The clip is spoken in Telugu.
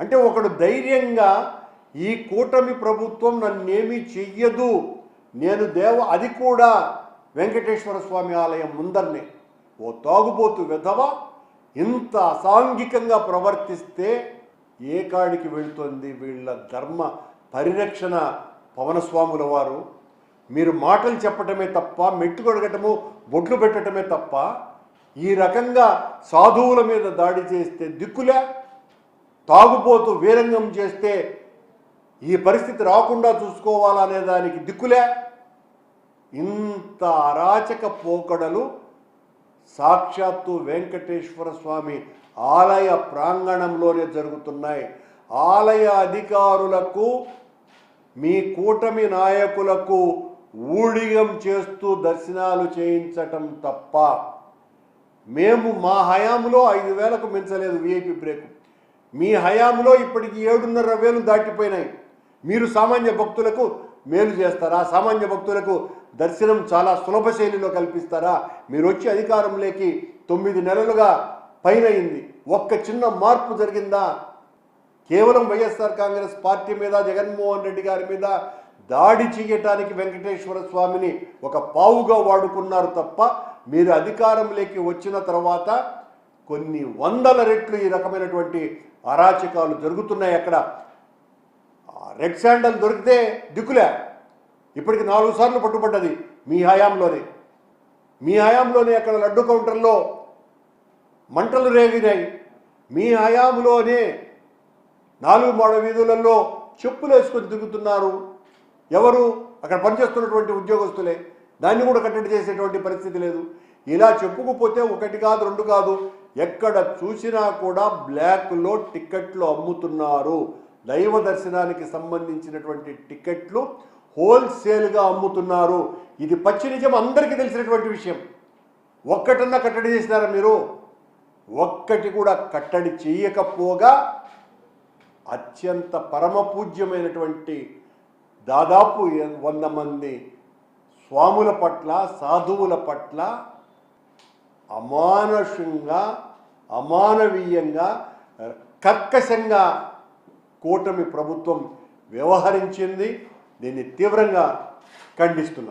అంటే ఒకడు ధైర్యంగా ఈ కూటమి ప్రభుత్వం నన్నేమీ చెయ్యదు, నేను అది కూడా వెంకటేశ్వర స్వామి ఆలయం ముందరనే ఓ తాగుబోతు వెధవ ఇంత అసాంఘికంగా ప్రవర్తిస్తే ఏ కాడికి వెళుతుంది వీళ్ళ ధర్మ పరిరక్షణ? పవనస్వాముల వారు మీరు మాటలు చెప్పటమే తప్ప, మెట్టు కొడగటము, బొట్లు పెట్టడమే తప్ప ఈ రకంగా సాధువుల మీద దాడి చేస్తే దిక్కులే, తాగుబోతు వీరంగం చేస్తే ఈ పరిస్థితి రాకుండా చూసుకోవాలనే దానికి దిక్కులే. ఇంత అరాచక పోకడలు సాక్షాత్తు వెంకటేశ్వర స్వామి ఆలయ ప్రాంగణంలోనే జరుగుతున్నాయి. ఆలయ అధికారులకు, మీ కూటమి నాయకులకు ఊడిగం చేస్తూ దర్శనాలు చేయించటం తప్ప, మేము మా హయాంలో 5,000కు మించలేదు విఐపి బ్రేక్, మీ హయాంలో ఇప్పటికి 7,500 దాటిపోయినాయి. మీరు సామాన్య భక్తులకు మేలు చేస్తారా? సామాన్య భక్తులకు దర్శనం చాలా సులభ శైలిలో కల్పిస్తారా? మీరు వచ్చి అధికారంలోకి 9 నెలలుగా పైనయింది, ఒక్క చిన్న మార్పు జరిగిందా? కేవలం వైఎస్ఆర్ కాంగ్రెస్ పార్టీ మీద, జగన్మోహన్ రెడ్డి గారి మీద దాడి చేయటానికి వెంకటేశ్వర స్వామిని ఒక పావుగా వాడుకున్నారు తప్ప, మీరు అధికారంలోకి వచ్చిన తర్వాత కొన్ని వందల రెట్లు ఈ రకమైనటువంటి అరాచకాలు జరుగుతున్నాయి. అక్కడ రెడ్ శాండల్ దొరికితే దిక్కులే. ఇప్పటికి 4 సార్లు పట్టుబడ్డది మీ హయాంలోనే. మీ హయాంలోనే అక్కడ లడ్డు కౌంటర్లో మంటలు రేగినాయి. మీ హయాంలోనే 4 మాడ వీధులలో చెప్పులు వేసుకొని తిరుగుతున్నారు. ఎవరు? అక్కడ పనిచేస్తున్నటువంటి ఉద్యోగస్తులే. దాన్ని కూడా కట్టడి చేసేటువంటి పరిస్థితి లేదు. ఇలా చెప్పుకుపోతే 1 కాదు 2 కాదు, ఎక్కడ చూసినా కూడా బ్లాక్లో టికెట్లు అమ్ముతున్నారు. దైవ దర్శనానికి సంబంధించినటువంటి టికెట్లు హోల్సేల్గా అమ్ముతున్నారు. ఇది పచ్చి నిజం, అందరికీ తెలిసినటువంటి విషయం. ఒక్కటన్నా కట్టడి చేసినారా మీరు? ఒక్కటి కూడా కట్టడి చేయకపోగా అత్యంత పరమపూజ్యమైనటువంటి దాదాపు 100 మంది స్వాముల పట్ల, సాధువుల పట్ల అమానుషంగా, అమానవీయంగా, కర్కశంగా కూటమి ప్రభుత్వం వ్యవహరించింది. దీన్ని తీవ్రంగా ఖండిస్తున్నాం.